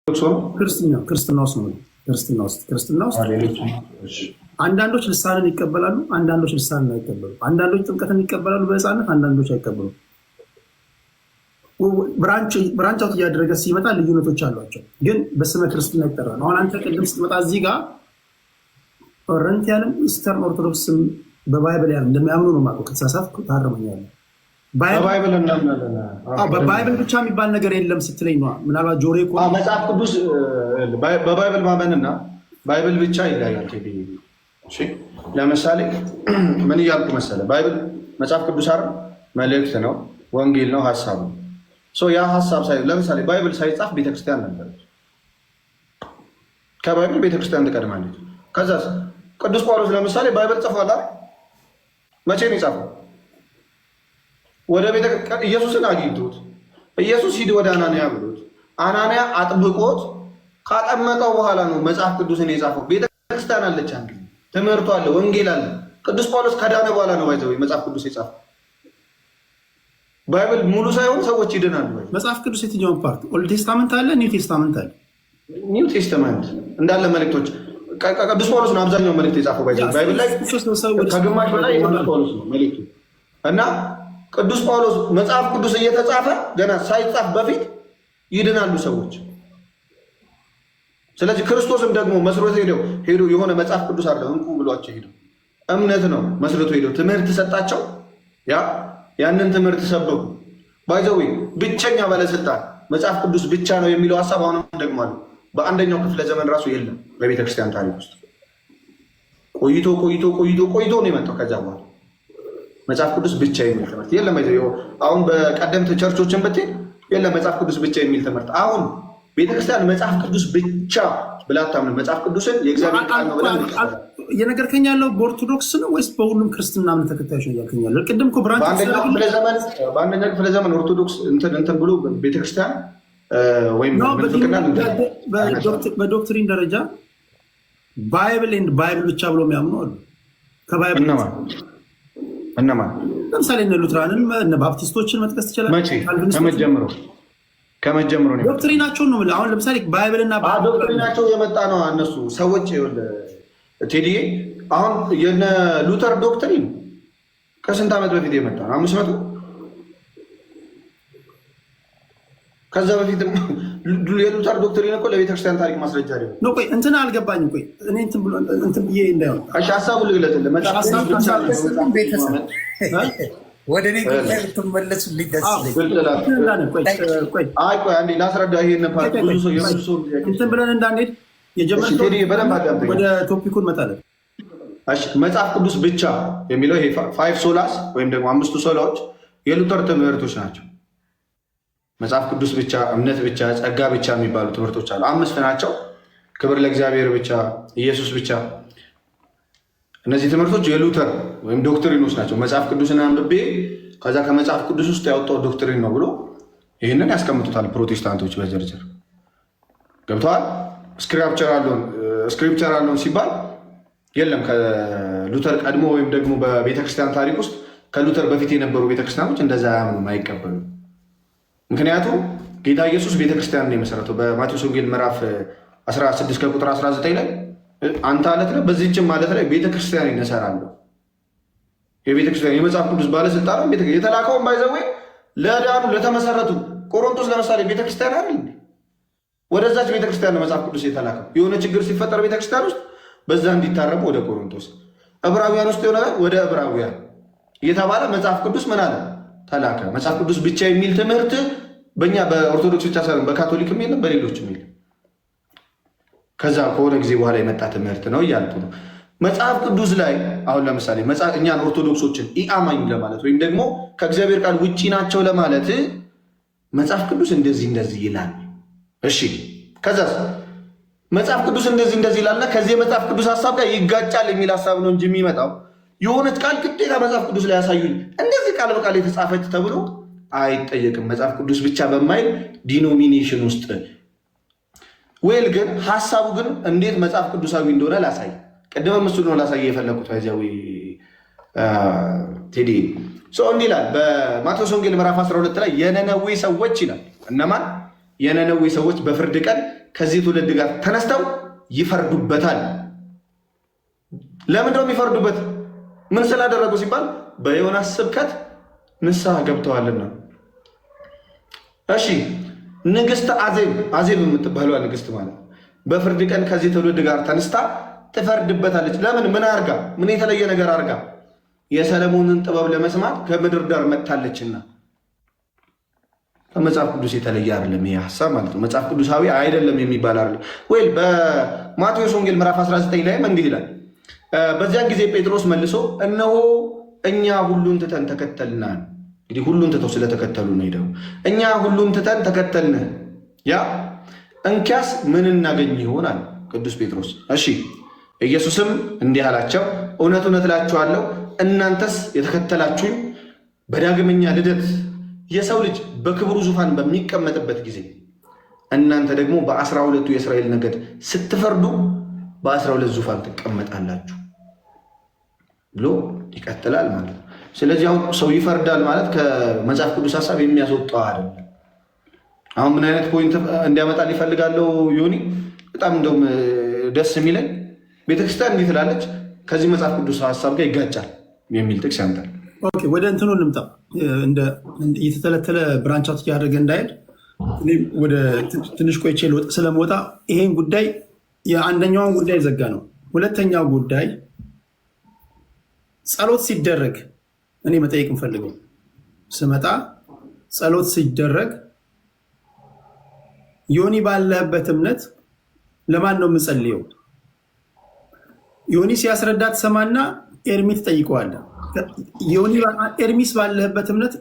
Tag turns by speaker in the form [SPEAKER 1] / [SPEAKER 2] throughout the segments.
[SPEAKER 1] ክርስትና ውስጥ አንዳንዶች ልሳንን ይቀበላሉ፣ አንዳንዶች ልሳንን አይቀበሉ። አንዳንዶች ጥምቀትን ይቀበላሉ በሕፃንነት፣ አንዳንዶች አይቀበሉ። ብራንች አውት እያደረገ ሲመጣ ልዩነቶች አሏቸው፣ ግን በስመ ክርስትና ይጠራል። አሁን አንተ ቅድም ስትመጣ እዚህ ጋር ኦሪየንታልም ኢስተርን ኦርቶዶክስም በባይብል ያለ እንደሚያምኑ ነው የማውቀው። ከተሳሳትኩ ታረመኛለህ። በባይብል ብቻ የሚባል ነገር የለም ስትለኝ ነው። ምናልባት ጆሮ
[SPEAKER 2] መጽሐፍ ቅዱስ በባይብል ማመንና ባይብል ብቻ ይለያል። ለምሳሌ ምን እያልኩ መሰለ፣ ባይብል መጽሐፍ ቅዱስ አይደል? መልእክት ነው፣ ወንጌል ነው፣ ሀሳብ ነው። ያ ሀሳብ ለምሳሌ ባይብል ሳይጻፍ ቤተክርስቲያን ነበረች። ከባይብል ቤተክርስቲያን ትቀድማለች። ከዛ ቅዱስ ጳውሎስ ለምሳሌ ባይብል ጽፏል። መቼ ነው የጻፈው? ወደ ኢየሱስን አግኝቶት ኢየሱስ ሂድ ወደ አናንያ ብሎት አናንያ አጥብቆት ካጠመቀው በኋላ ነው መጽሐፍ ቅዱስን የጻፈው። ቤተክርስቲያን አለች፣ አንድ ትምህርቱ አለ፣ ወንጌል አለ። ቅዱስ ጳውሎስ ከዳነ በኋላ ነው ባይዘው መጽሐፍ ቅዱስ የጻፈው። ባይብል ሙሉ ሳይሆን ሰዎች ይድናሉ።
[SPEAKER 1] መጽሐፍ ቅዱስ የትኛውን ፓርት? ኦልድ ቴስታመንት አለ፣ ኒው ቴስታመንት አለ።
[SPEAKER 2] ኒው ቴስታመንት እንዳለ መልእክቶች ቅዱስ ጳውሎስ ነው አብዛኛው መልእክት የጻፈው። ባይብል ላይ ከግማሽ በላይ ቅዱስ ጳውሎስ ነው መልእክቱ። እና ቅዱስ ጳውሎስ መጽሐፍ ቅዱስ እየተጻፈ ገና ሳይጻፍ በፊት ይድናሉ ሰዎች። ስለዚህ ክርስቶስም ደግሞ መስሮት ሄዶ የሆነ መጽሐፍ ቅዱስ አለ እንቁ ብሏቸው ሄደው እምነት ነው መስሮት ሄደው ትምህርት ሰጣቸው። ያንን ትምህርት ሰበኩ። ባይዘዌ ብቸኛ ባለስልጣን መጽሐፍ ቅዱስ ብቻ ነው የሚለው ሀሳብ አሁንም ደግሞ አለ። በአንደኛው ክፍለ ዘመን ራሱ የለም በቤተክርስቲያን ታሪክ ውስጥ። ቆይቶ ነው የመጣው። ከዛ በኋላ መጽሐፍ ቅዱስ ብቻ የሚል ትምህርት የለም። አሁን በቀደምት ቸርቾችን ብትሄድ የለም መጽሐፍ ቅዱስ ብቻ የሚል ትምህርት። አሁን ቤተክርስቲያን መጽሐፍ ቅዱስ ብቻ ብላ አታምንም። መጽሐፍ ቅዱስን የእግዚአብሔር ቃል ነው ብላ
[SPEAKER 1] እየነገርከኝ ያለው በኦርቶዶክስ ነው ወይስ በሁሉም ክርስትና እምነት ተከታዮች ነው እያልከኝ ያለው? ቅድም እኮ
[SPEAKER 2] በአንደኛ ክፍለ ዘመን ኦርቶዶክስ እንትን ብሎ ቤተክርስቲያን ወይም
[SPEAKER 1] በዶክትሪን ደረጃ ባይብል ብቻ ብሎ የሚያምኑ አሉ። ከባይብል
[SPEAKER 2] እነማን?
[SPEAKER 1] ለምሳሌ እነ ሉትራንን እነ ባፕቲስቶችን መጥቀስ ትችላለህ። ከመጀመሩ ነው ዶክትሪናቸውን ነው። አሁን ለምሳሌ ባይብልና
[SPEAKER 2] ዶክትሪናቸው የመጣ ነው። እነሱ ሰዎች ቴዲዬ አሁን የነ ሉተር ዶክትሪን ከስንት ዓመት በፊት የመጣ ነው? 500 ከዛ በፊት የሉተር ዶክትሪን እኮ ለቤተክርስቲያን ታሪክ ማስረጃ ነው።
[SPEAKER 1] ቆይ እንትን አልገባኝም። ቆይ እኔ እንትን ብዬ እንዳይሆን
[SPEAKER 2] ሀሳቡን ልግለጽልህ።
[SPEAKER 1] ወደ እኔ ልትመለሱ
[SPEAKER 2] ላስረዳ። ይሄን
[SPEAKER 1] እንትን ብለን እንዳንሄድ ወደ ቶፒኩን መጣለን።
[SPEAKER 2] መጽሐፍ ቅዱስ ብቻ የሚለው ይሄ ፋይቭ ሶላስ ወይም ደግሞ 5ቱ ሶላዎች የሉተር ትምህርቶች ናቸው። መጽሐፍ ቅዱስ ብቻ፣ እምነት ብቻ፣ ጸጋ ብቻ የሚባሉ ትምህርቶች አሉ። 5 ናቸው። ክብር ለእግዚአብሔር ብቻ፣ ኢየሱስ ብቻ። እነዚህ ትምህርቶች የሉተር ወይም ዶክትሪኖች ናቸው። መጽሐፍ ቅዱስን አንብቤ ከዛ ከመጽሐፍ ቅዱስ ውስጥ ያወጣው ዶክትሪን ነው ብሎ ይህንን ያስቀምጡታል ፕሮቴስታንቶች በዝርዝር ገብተዋል። ስክሪፕቸር አለውን ሲባል የለም ከሉተር ቀድሞ ወይም ደግሞ በቤተክርስቲያን ታሪክ ውስጥ ከሉተር በፊት የነበሩ ቤተክርስቲያኖች እንደዛ አያምኑም፣ አይቀበሉም። ምክንያቱም ጌታ ኢየሱስ ቤተክርስቲያን ነው የመሰረተው። በማቴዎስ ወንጌል ምዕራፍ 16 ከቁጥር 19 ላይ አንተ አለት ነህ፣ በዚህችም ማለት ላይ ቤተክርስቲያን እሰራለሁ። የቤተክርስቲያን የመጽሐፍ ቅዱስ ባለስልጣን የተላከውን ባይዘዌ ለዳኑ ለተመሰረቱ ቆሮንቶስ ለምሳሌ ቤተክርስቲያን አይደል? ወደዛች ቤተክርስቲያን ነው መጽሐፍ ቅዱስ የተላከው። የሆነ ችግር ሲፈጠር ቤተክርስቲያን ውስጥ በዛ እንዲታረሙ ወደ ቆሮንቶስ፣ ዕብራውያን ውስጥ የሆነ ወደ ዕብራውያን እየተባለ መጽሐፍ ቅዱስ ምን አለ ተላከ። መጽሐፍ ቅዱስ ብቻ የሚል ትምህርት በእኛ በኦርቶዶክስ ብቻ ሳይሆን በካቶሊክም የለም፣ በሌሎችም የለም። ከዛ ከሆነ ጊዜ በኋላ የመጣ ትምህርት ነው እያልኩ ነው። መጽሐፍ ቅዱስ ላይ አሁን ለምሳሌ እኛን ኦርቶዶክሶችን ኢአማኝ ለማለት ወይም ደግሞ ከእግዚአብሔር ቃል ውጪ ናቸው ለማለት መጽሐፍ ቅዱስ እንደዚህ ይላል። እሺ ከዛ መጽሐፍ ቅዱስ እንደዚህ ይላልና ከዚህ የመጽሐፍ ቅዱስ ሀሳብ ጋር ይጋጫል የሚል ሀሳብ ነው እንጂ የሚመጣው የሆነች ቃል ግዴታ መጽሐፍ ቅዱስ ላይ ያሳዩኝ እንደዚህ ቃል በቃል የተጻፈች ተብሎ አይጠየቅም። መጽሐፍ ቅዱስ ብቻ በማይል ዲኖሚኔሽን ውስጥ ወይል ግን ሀሳቡ ግን እንዴት መጽሐፍ ቅዱሳዊ እንደሆነ ላሳይ። ቅድመ ምስሉ ነው ላሳይ የፈለኩት ዚያዊ ቴዲ እንዲህ ይላል በማቴዎስ ወንጌል ምዕራፍ 12 ላይ የነነዌ ሰዎች ይላል። እነማን? የነነዌ ሰዎች በፍርድ ቀን ከዚህ ትውልድ ጋር ተነስተው ይፈርዱበታል። ለምንድነው የሚፈርዱበት? ምን ስላደረጉ ሲባል በዮናስ ስብከት ንስሐ ገብተዋልና። እሺ ንግስት አዜብ የምትባለዋ ንግስት ማለት በፍርድ ቀን ከዚህ ትውልድ ጋር ተነስታ ትፈርድበታለች። ለምን? ምን አርጋ? ምን የተለየ ነገር አርጋ? የሰለሞንን ጥበብ ለመስማት ከምድር ዳር መጥታለችና። ከመጽሐፍ ቅዱስ የተለየ አይደለም ይሄ ሐሳብ ማለት ነው። መጽሐፍ ቅዱሳዊ አይደለም የሚባል አይደለም ወይ? በማቴዎስ ወንጌል ምዕራፍ 19 ላይ እንዲህ ይላል፣ በዚያን ጊዜ ጴጥሮስ መልሶ እነሆ እኛ ሁሉን ትተን ተከተልናል። እንግዲህ ሁሉን ትተው ስለተከተሉ ነው ሄደው፣ እኛ ሁሉን ትተን ተከተልንህ፣ ያ እንኪያስ ምን እናገኝ ይሆናል ቅዱስ ጴጥሮስ። እሺ ኢየሱስም እንዲህ አላቸው፣ እውነት እውነት እላችኋለሁ እናንተስ የተከተላችሁኝ በዳግመኛ ልደት የሰው ልጅ በክብሩ ዙፋን በሚቀመጥበት ጊዜ እናንተ ደግሞ በ12ቱ የእስራኤል ነገድ ስትፈርዱ በ12 ዙፋን ትቀመጣላችሁ ብሎ ይቀጥላል ማለት ነው። ስለዚህ አሁን ሰው ይፈርዳል ማለት ከመጽሐፍ ቅዱስ ሀሳብ የሚያስወጣው አይደለም። አሁን ምን አይነት ፖይንት እንዲያመጣ ሊፈልጋለው ዮኒ? በጣም እንደውም ደስ የሚለኝ ቤተክርስቲያን እንዲህ ትላለች፣ ከዚህ መጽሐፍ ቅዱስ ሀሳብ ጋር ይጋጫል የሚል ጥቅስ ያምጣል።
[SPEAKER 1] ኦኬ ወደ እንትኑ እንምጣ። እየተተለተለ ብራንቻት እያደረገ እንዳይሄድ ወደ ትንሽ ቆይቼ ስለመወጣ ይሄን ጉዳይ የአንደኛውን ጉዳይ ዘጋ ነው። ሁለተኛው ጉዳይ ጸሎት ሲደረግ እኔ መጠየቅ እንፈልገው ስመጣ ጸሎት ሲደረግ ዮኒ ባለህበት እምነት ለማን ነው የምጸልየው? ዮኒ ሲያስረዳት ሰማና ኤርሚ ትጠይቀዋለህ። ኤርሚስ ባለህበት እምነት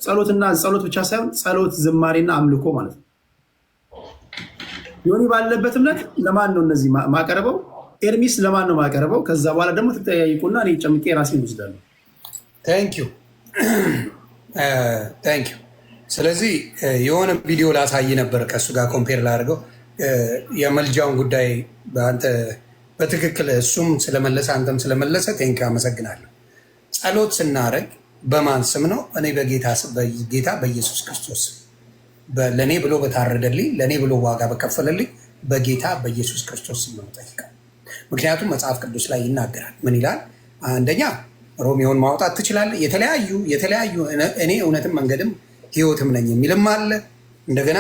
[SPEAKER 1] ጸሎትና ጸሎት ብቻ ሳይሆን ጸሎት፣ ዝማሬና አምልኮ ማለት ነው። ዮኒ ባለበት እምነት ለማን ነው እነዚህ ማቀረበው? ኤርሚስ ለማን ነው ማቀረበው? ከዛ በኋላ ደግሞ ትጠያይቁና እኔ ጨምቄ ራሴን ወስዳለሁ።
[SPEAKER 3] ታንኪዩ። ስለዚህ የሆነ ቪዲዮ ላሳይ ነበር ከእሱ ጋር ኮምፔር ላደርገው የመልጃውን ጉዳይ በአንተ በትክክል እሱም ስለመለሰ አንተም ስለመለሰ ቴንኪው አመሰግናለሁ። ጸሎት ስናደርግ በማን ስም ነው? እኔ በጌታ በኢየሱስ ክርስቶስ ለእኔ ብሎ በታረደልኝ ለእኔ ብሎ ዋጋ በከፈለልኝ በጌታ በኢየሱስ ክርስቶስ ስም ነው የምጠይቀው። ምክንያቱም መጽሐፍ ቅዱስ ላይ ይናገራል። ምን ይላል? አንደኛ ሮሜውን ማውጣት ትችላለህ። የተለያዩ እኔ እውነትም መንገድም ህይወትም ነኝ የሚልም አለ። እንደገና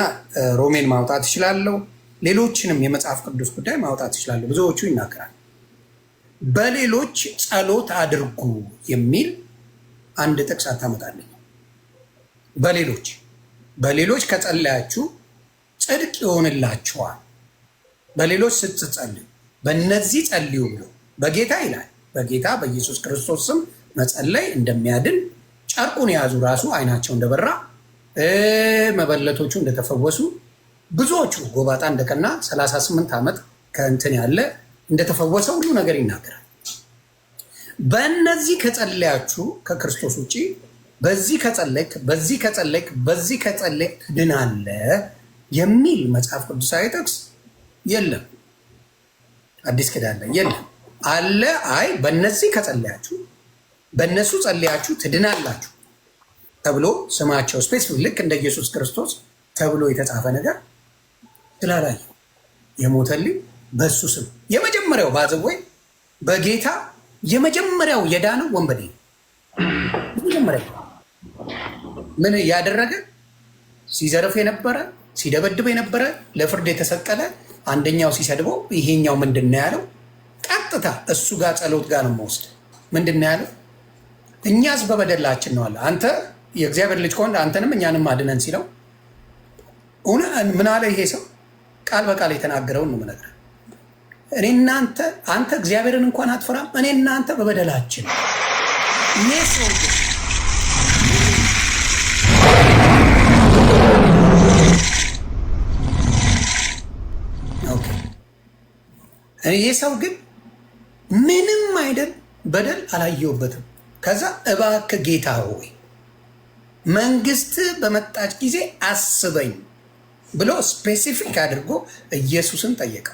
[SPEAKER 3] ሮሜን ማውጣት ትችላለሁ። ሌሎችንም የመጽሐፍ ቅዱስ ጉዳይ ማውጣት ትችላለሁ። ብዙዎቹ ይናገራል። በሌሎች ጸሎት አድርጉ የሚል አንድ ጥቅስ አታመጣልኝ። በሌሎች ከጸለያችሁ ጽድቅ ይሆንላችኋል። በሌሎች ስትጸልዩ በእነዚህ ጸልዩ ብሎ በጌታ ይላል። በጌታ በኢየሱስ ክርስቶስ ስም መጸለይ እንደሚያድን ጨርቁን የያዙ ራሱ አይናቸው እንደበራ መበለቶቹ እንደተፈወሱ ብዙዎቹ ጎባጣ እንደቀና 38 ዓመት ከእንትን ያለ እንደተፈወሰ ሁሉ ነገር ይናገራል። በእነዚህ ከጸለያችሁ ከክርስቶስ ውጭ በዚህ ከጸለይክ ትድናለህ የሚል መጽሐፍ ቅዱሳዊ ጥቅስ የለም። አዲስ ኪዳን ላይ የለም አለ። አይ በእነዚህ ከጸለያችሁ በእነሱ ጸለያችሁ ትድናላችሁ ተብሎ ስማቸው ስፔሲፊክ ልክ እንደ ኢየሱስ ክርስቶስ ተብሎ የተጻፈ ነገር ስላላየሁ የሞተልኝ በእሱ ስም የመጀመሪያው ባዘወይ በጌታ የመጀመሪያው የዳነው ወንበዴ የመጀመሪያው ምን ያደረገ ሲዘርፍ የነበረ ሲደበድብ የነበረ ለፍርድ የተሰቀለ አንደኛው ሲሰድበው ይሄኛው ምንድን ነው ያለው? ቀጥታ እሱ ጋር ጸሎት ጋር ነው የምወስድ። ምንድን ነው ያለው? እኛስ በበደላችን ነው አለ። አንተ የእግዚአብሔር ልጅ ከሆነ አንተንም እኛንም አድነን ሲለው ምን አለ ይሄ ሰው? ቃል በቃል የተናገረውን ነው የምነግርህ። እኔ እናንተ አንተ እግዚአብሔርን እንኳን አትፈራም። እኔ እናንተ በበደላችን ይሄ ሰው ግን ይህ ሰው ግን ምንም አይደል በደል አላየሁበትም። ከዛ እባክህ ጌታ ሆይ መንግስት በመጣች ጊዜ አስበኝ ብሎ ስፔሲፊክ አድርጎ ኢየሱስን ጠየቀ።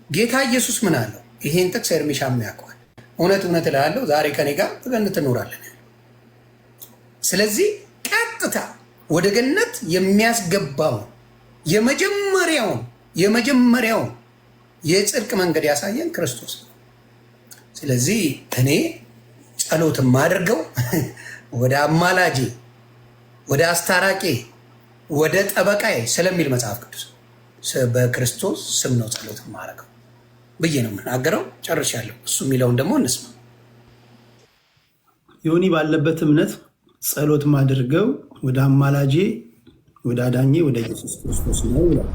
[SPEAKER 3] ጌታ ኢየሱስ ምን አለው? ይሄን ጥቅስ ኤርሚሻም ያውቀዋል። እውነት እውነት እልሃለሁ ዛሬ ከኔ ጋር በገነት ትኖራለን። ስለዚህ ቀጥታ ወደ ገነት የሚያስገባው የመጀመሪያውን የጽድቅ መንገድ ያሳየን ክርስቶስ ነው። ስለዚህ እኔ ጸሎት የማደርገው ወደ አማላጄ፣ ወደ አስታራቄ፣ ወደ ጠበቃዬ ስለሚል መጽሐፍ ቅዱስ በክርስቶስ ስም ነው ጸሎት የማደርገው ብዬ ነው የምናገረው። ጨርሻለሁ። እሱ የሚለውን ደግሞ እንስማ።
[SPEAKER 1] ዮኒ ባለበት እምነት ጸሎት ማድርገው ወደ አማላጄ፣ ወደ አዳኜ፣ ወደ ኢየሱስ ክርስቶስ ነው ይላል።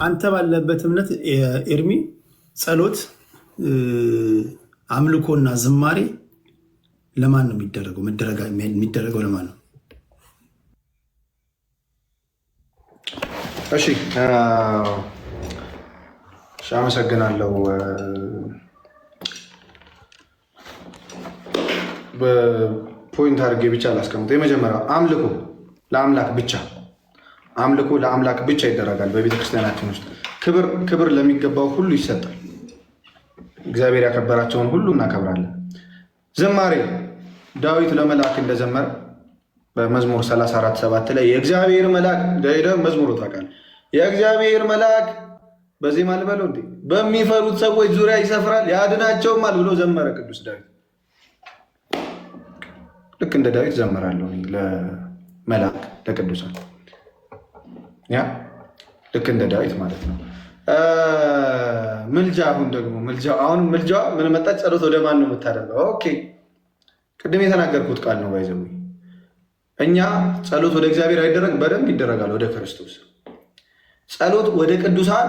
[SPEAKER 1] አንተ ባለበት እምነት ኤርሚ ጸሎት፣ አምልኮና ዝማሬ ለማን ነው የሚደረገው? የሚደረገው ለማን ነው?
[SPEAKER 2] እሺ አመሰግናለሁ። በፖይንት አድርጌ ብቻ ላስቀምጠው። የመጀመሪያው አምልኮ ለአምላክ ብቻ፣ አምልኮ ለአምላክ ብቻ ይደረጋል። በቤተ ክርስቲያናችን ውስጥ ክብር ለሚገባው ሁሉ ይሰጣል። እግዚአብሔር ያከበራቸውን ሁሉ እናከብራለን። ዝማሬ ዳዊት ለመልአክ እንደዘመረ በመዝሙር 34:7 ላይ የእግዚአብሔር መልአክ መዝሙሩ ታውቃለህ፣ የእግዚአብሔር መልአክ በዚህ ማልበለው እንዴ በሚፈሩት ሰዎች ዙሪያ ይሰፍራል ያድናቸውማል ብሎ ዘመረ ቅዱስ ዳዊት። ልክ እንደ ዳዊት ዘመራለሁ ለመልአክ ለቅዱሳን፣ ያ ልክ እንደ ዳዊት ማለት ነው። ምልጃ አሁን ምልጃ ምን መጣች? ጸሎት ወደ ማን ነው የምታደርገው? ኦኬ ቅድም የተናገርኩት ቃል ነው። ባይዘው እኛ ጸሎት ወደ እግዚአብሔር አይደረግ፣ በደንብ ይደረጋል ወደ ክርስቶስ። ጸሎት ወደ ቅዱሳን፣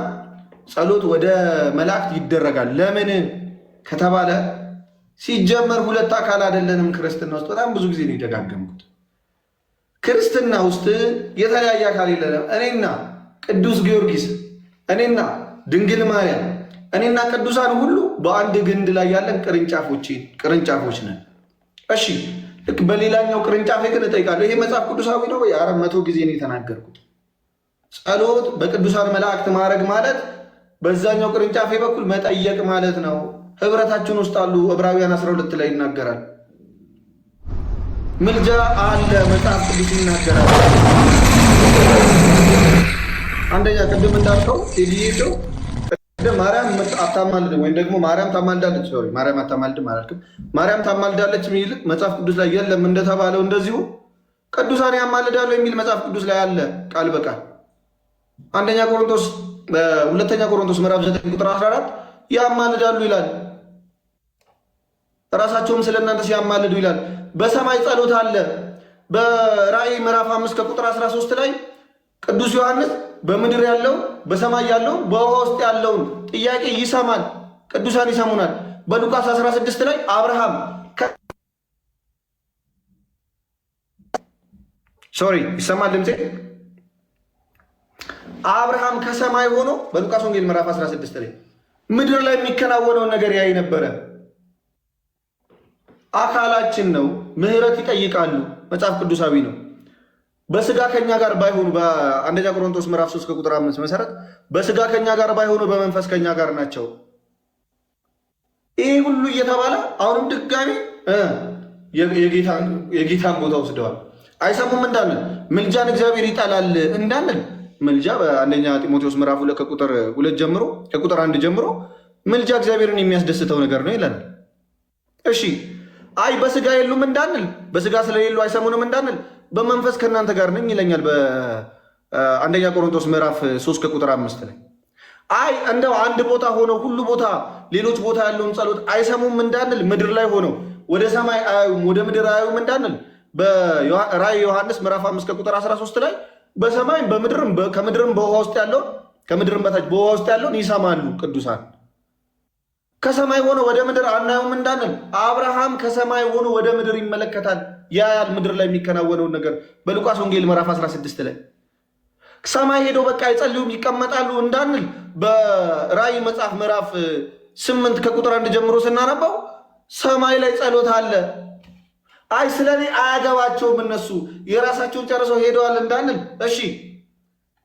[SPEAKER 2] ጸሎት ወደ መላእክት ይደረጋል። ለምን ከተባለ ሲጀመር ሁለት አካል አይደለንም ክርስትና ውስጥ። በጣም ብዙ ጊዜ ነው የደጋገምኩት። ክርስትና ውስጥ የተለያየ አካል የለንም። እኔና ቅዱስ ጊዮርጊስ፣ እኔና ድንግል ማርያም፣ እኔና ቅዱሳን ሁሉ በአንድ ግንድ ላይ ያለን ቅርንጫፎች ነን። እሺ ልክ በሌላኛው ቅርንጫፌ ግን እጠይቃለሁ፣ ይሄ መጽሐፍ ቅዱሳዊ ነው ወይ? 400 ጊዜ ነው የተናገርኩት። ጸሎት በቅዱሳን መላእክት ማድረግ ማለት በዛኛው ቅርንጫፌ በኩል መጠየቅ ማለት ነው። ህብረታችን ውስጥ አሉ። ዕብራውያን 12 ላይ ይናገራል። ምልጃ አለ፣ መጽሐፍ ቅዱስ ይናገራል። አንደኛ ቅድም እንዳልከው ቴዲዬው ቅድም ማርያም አታማልድም ወይም ደግሞ ማርያም ታማልዳለች፣ ማርያም አታማልድም አላልክም። ማርያም ታማልዳለች የሚል መጽሐፍ ቅዱስ ላይ የለም። እንደተባለው እንደዚሁ ቅዱሳን ያማልዳሉ የሚል መጽሐፍ ቅዱስ ላይ አለ ቃል በቃል። ሁለተኛ ቆሮንቶስ ምዕራፍ 9 ቁጥር 14 ያማልዳሉ ይላል። ራሳቸውም ስለ እናንተ ሲያማልዱ ይላል። በሰማይ ጸሎት አለ። በራእይ ምዕራፍ 5 ከቁጥር 13 ላይ ቅዱስ ዮሐንስ በምድር ያለውን በሰማይ ያለውን በውሃ ውስጥ ያለውን ጥያቄ ይሰማል፣ ቅዱሳን ይሰሙናል። በሉቃስ 16 ላይ አብርሃም ይሰማል ድምፄ? አብርሃም ከሰማይ ሆኖ በሉቃስ ወንጌል ምዕራፍ 16 ላይ ምድር ላይ የሚከናወነውን ነገር ያይ ነበረ። አካላችን ነው፣ ምህረት ይጠይቃሉ። መጽሐፍ ቅዱሳዊ ነው። በስጋ ከኛ ጋር ባይሆኑ በአንደኛ ቆሮንቶስ ምዕራፍ 3 ከቁጥር 5 መሰረት በስጋ ከኛ ጋር ባይሆኑ በመንፈስ ከኛ ጋር ናቸው። ይህ ሁሉ እየተባለ አሁንም ድጋሚ የጌታን ቦታ ወስደዋል። አይሰሙም እንዳንል፣ ምልጃን እግዚአብሔር ይጠላል እንዳንል፣ ምልጃ በአንደኛ ጢሞቴዎስ ምዕራፍ 2 ከቁጥር 2 ጀምሮ ከቁጥር 1 ጀምሮ ምልጃ እግዚአብሔርን የሚያስደስተው ነገር ነው ይላል። እሺ አይ በስጋ የሉም እንዳንል፣ በስጋ ስለሌሉ አይሰሙንም እንዳንል፣ በመንፈስ ከእናንተ ጋር ነኝ ይለኛል በአንደኛ ቆሮንቶስ ምዕራፍ 3 ከቁጥር 5 ላይ። አይ እንደው አንድ ቦታ ሆነው ሁሉ ቦታ ሌሎች ቦታ ያለውን ጸሎት አይሰሙም እንዳንል፣ ምድር ላይ ሆነው ወደ ሰማይ አያዩም ወደ ምድር አያዩም እንዳንል፣ በራእይ ዮሐንስ ምዕራፍ 5 ከቁጥር 13 ላይ በሰማይም በምድርም ከምድርም በውሃ ውስጥ ያለውን ከምድርም በታች በውሃ ውስጥ ያለውን ይሰማሉ ቅዱሳን። ከሰማይ ሆኖ ወደ ምድር አናየውም እንዳንል፣ አብርሃም ከሰማይ ሆኖ ወደ ምድር ይመለከታል፣ ያያል ምድር ላይ የሚከናወነውን ነገር በሉቃስ ወንጌል ምዕራፍ 16 ላይ። ሰማይ ሄደው በቃ አይጸልዩም ይቀመጣሉ እንዳንል፣ በራእይ መጽሐፍ ምዕራፍ 8 ከቁጥር 1 ጀምሮ ስናነባው ሰማይ ላይ ጸሎት አለ። አይ ስለኔ አያገባቸውም እነሱ የራሳቸውን ጨርሰው ሄደዋል እንዳንል፣ እሺ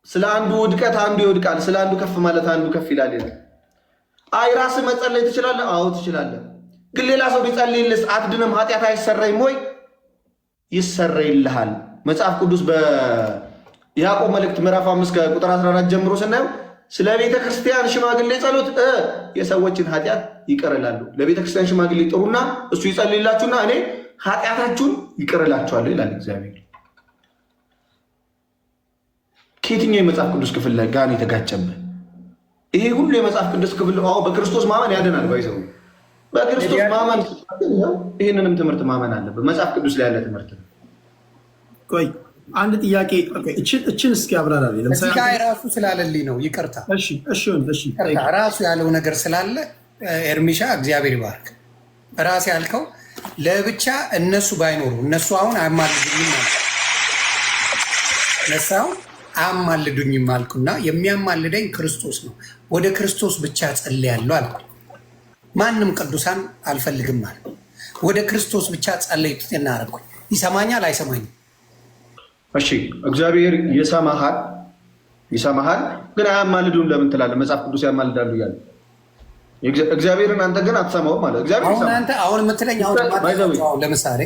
[SPEAKER 2] ስለ አንዱ ውድቀት አንዱ ይወድቃል፣ ስለ አንዱ ከፍ ማለት አንዱ ከፍ ይላል። አይ ራስህ መጸለይ ትችላለህ። አዎ ትችላለህ። ግን ሌላ ሰው ቢጸልይልስ አትድንም? ኃጢአት አይሰረይም ወይ? ይሰረይልሃል። መጽሐፍ ቅዱስ በያዕቆብ መልእክት ምዕራፍ 5 ከቁጥር 14 ጀምሮ ስናየው ስለ ቤተ ክርስቲያን ሽማግሌ ጸሎት የሰዎችን ኃጢአት ይቀርላሉ። ለቤተ ክርስቲያን ሽማግሌ ጥሩና እሱ ይጸልይላችሁና እኔ ኃጢአታችሁን ይቀርላችኋለሁ ይላል እግዚአብሔር። ከየትኛው የመጽሐፍ ቅዱስ ክፍል ላይ ጋር የተጋጨብህ? ይሄ ሁሉ የመጽሐፍ ቅዱስ ክፍል በክርስቶስ ማመን ያድናል። ባይዘው በክርስቶስ ማመን ይህንንም ትምህርት ማመን አለበት። መጽሐፍ ቅዱስ ላይ ያለ ትምህርት ነው።
[SPEAKER 1] ቆይ አንድ ጥያቄ እችን እስኪ አብራራ።
[SPEAKER 3] ለምሳሌ ራሱ ስላለልኝ ነው። ይቅርታ ራሱ ያለው ነገር ስላለ ኤርሚሻ እግዚአብሔር ይባርክ። ራሴ ያልከው ለብቻ እነሱ ባይኖሩ እነሱ አሁን አያማልዱኝም አልኩ። እነሳው አያማልዱኝም አልኩና የሚያማልደኝ ክርስቶስ ነው። ወደ ክርስቶስ ብቻ ጸልያለሁ አልኩ። ማንም ቅዱሳን አልፈልግም አልኩ። ወደ ክርስቶስ ብቻ ጸለይኩ። እናረኩኝ። ይሰማኛል አይሰማኝም?
[SPEAKER 2] እሺ እግዚአብሔር ይሰማሃል፣ ግን አያማልዱን ለምን ትላለህ? መጽሐፍ ቅዱስ ያማልዳሉ እያለ እግዚአብሔርን አንተ ግን አትሰማውም ማለት እግዚአብሔር
[SPEAKER 3] አሁን አንተ አሁን የምትለኝ አሁን ለምሳሌ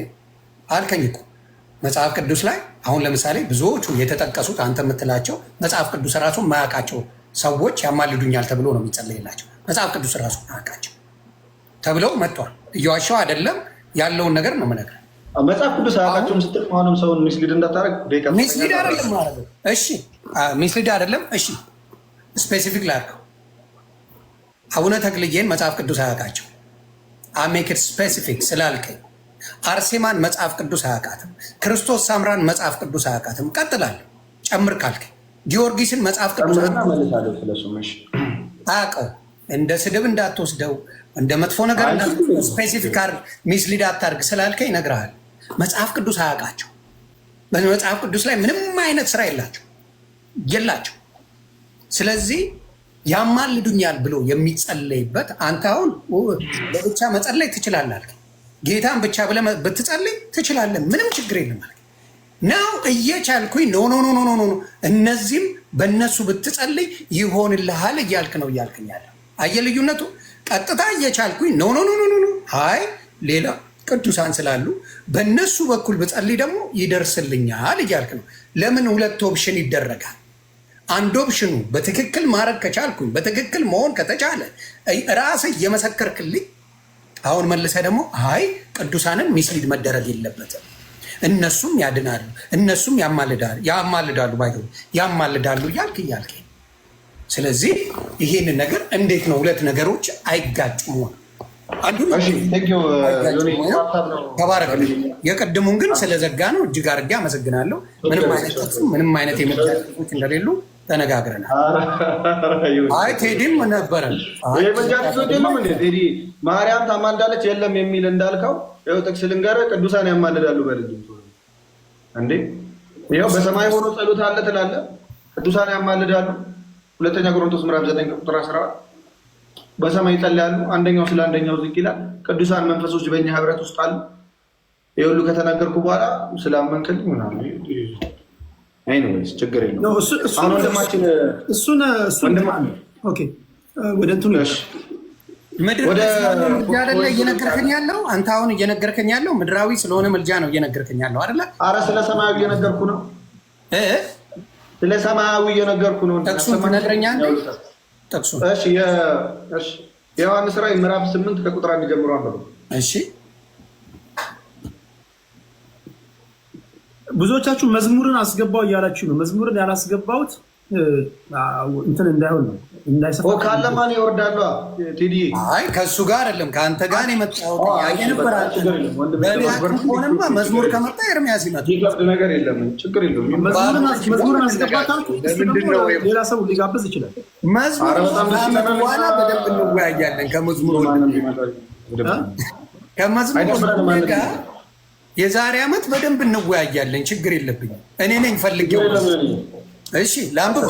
[SPEAKER 3] አልከኝ እኮ መጽሐፍ ቅዱስ ላይ አሁን ለምሳሌ ብዙዎቹ የተጠቀሱት አንተ የምትላቸው መጽሐፍ ቅዱስ ራሱ ማያውቃቸው ሰዎች ያማልዱኛል ተብሎ ነው የሚጸለይላቸው። መጽሐፍ ቅዱስ ራሱ ማያውቃቸው ተብለው መጥቷል። እየዋሻው አይደለም ያለውን ነገር ነው የምነግርህ።
[SPEAKER 2] መጽሐፍ ቅዱስ አያውቃቸውም ስትል ማንም ሰውን ሚስሊድ እንዳታረግ
[SPEAKER 3] ሚስሊድ አይደለም ማለት ነው። እሺ ሚስሊድ አይደለም። እሺ ስፔሲፊክ ላድርገው። አቡነ ተክልዬን መጽሐፍ ቅዱስ አያውቃቸው። አሜክድ ስፔሲፊክ ስላልከኝ አርሴማን መጽሐፍ ቅዱስ አያውቃትም። ክርስቶስ ሳምራን መጽሐፍ ቅዱስ አያውቃትም። ቀጥላለሁ ጨምር ካልከኝ ጊዮርጊስን መጽሐፍ ቅዱስ አያውቀው። እንደ ስድብ እንዳትወስደው እንደ መጥፎ ነገር ስፔሲፊክ ሚስሊድ አታርግ ስላልከኝ እነግርሃለሁ። መጽሐፍ ቅዱስ አያውቃቸው። በመጽሐፍ ቅዱስ ላይ ምንም አይነት ስራ የላቸው። ስለዚህ ያማልዱኛል ብሎ የሚጸለይበት አንተ አሁን ለብቻ መጸለይ ትችላለህ አልከኝ። ጌታን ብቻ ብለህ ብትጸልይ ትችላለህ፣ ምንም ችግር የለም አልከኝ። ናው እየቻልኩኝ ኖ እነዚህም በእነሱ ብትጸልይ ይሆንልሃል እያልክ ነው እያልክኛለሁ። አየህ ልዩነቱ? ቀጥታ እየቻልኩኝ ኖ አይ ሌላ ቅዱሳን ስላሉ በእነሱ በኩል ብጸልይ ደግሞ ይደርስልኛል እያልክ ነው። ለምን ሁለት ኦፕሽን ይደረጋል? አንድ ኦፕሽኑ በትክክል ማድረግ ከቻልኩኝ በትክክል መሆን ከተቻለ ራስህ እየመሰከርክልኝ፣ አሁን መልሰህ ደግሞ አይ ቅዱሳንን ሚስሊድ መደረግ የለበትም እነሱም ያድናሉ እነሱም ያማልዳሉ እያልክ ስለዚህ ይሄንን ነገር እንዴት ነው ሁለት ነገሮች አይጋጩም? ተባረክ። የቀድሙን ግን ስለዘጋ ነው እጅግ አድርጌ አመሰግናለሁ። ምንም አይነት የምርጫ ጥፎች እንደሌሉ ተነጋግረናል። አይ ቴዲም ነበረ
[SPEAKER 2] ቴዲ ማርያም ታማልዳለች የለም የሚል እንዳልከው ይኸው ጥቅስ ልንገርህ፣ ቅዱሳን ያማልዳሉ በልጅ እንዴ ይኸው በሰማይ ሆኖ ጸሎት አለ ትላለህ፣ ቅዱሳን ያማልዳሉ። ሁለተኛ ቆሮንቶስ ምዕራፍ 9 ቁጥር 14 በሰማይ ይጸልያሉ፣ አንደኛው ስለ አንደኛው ዝቅ ይላል። ቅዱሳን መንፈሶች በእኛ ህብረት ውስጥ አሉ። ይህ ሁሉ ከተናገርኩ በኋላ ስላመንክልኝ ምናምን አይኖርስ ችግር የለውም። አሁን ወንድማችን
[SPEAKER 1] ወደ እንትኑ
[SPEAKER 3] አይደለ እየነገርከኝ ያለው አንተ አሁን እየነገርከኝ ያለው ምድራዊ ስለሆነ ምልጃ ነው እየነገርከኝ ያለው አይደለ?
[SPEAKER 2] አረ ስለ ሰማያዊ እየነገርኩ ነው። ስለ ሰማያዊ እየነገርኩ ነው።
[SPEAKER 3] ጥቅሱን ትነግረኛለህ? ጥቅሱን
[SPEAKER 2] እሺ፣ የዮሐንስ ራዕይ ምዕራፍ 8 ከቁጥር 1 ጀምሮ አንብበው።
[SPEAKER 3] እሺ፣
[SPEAKER 1] ብዙዎቻችሁ መዝሙርን አስገባው እያላችሁ ነው። መዝሙርን ያላስገባሁት እንትን እንዳይሆን ነው፣ እንዳይሰፋ
[SPEAKER 2] ካለማን ይወርዳሉ። ቴዲ
[SPEAKER 3] አይ ከእሱ ጋር አይደለም ከአንተ ጋር የመጣው ያየነበራችሁ ሆነማ መዝሙር ከመጣ ኤርሚያስ ይመጣ
[SPEAKER 2] ነገር የለም፣ ችግር የለውም።
[SPEAKER 1] መዝሙርን አስገባታችሁ ሌላ ሰው ሊጋብዝ ይችላል።
[SPEAKER 3] መዝሙር በኋላ በደንብ እንወያያለን። ከመዝሙር ጋር የዛሬ ዓመት በደንብ እንወያያለን። ችግር የለብኝም። እኔ ነኝ ፈልጌው። እሺ ላምብሮ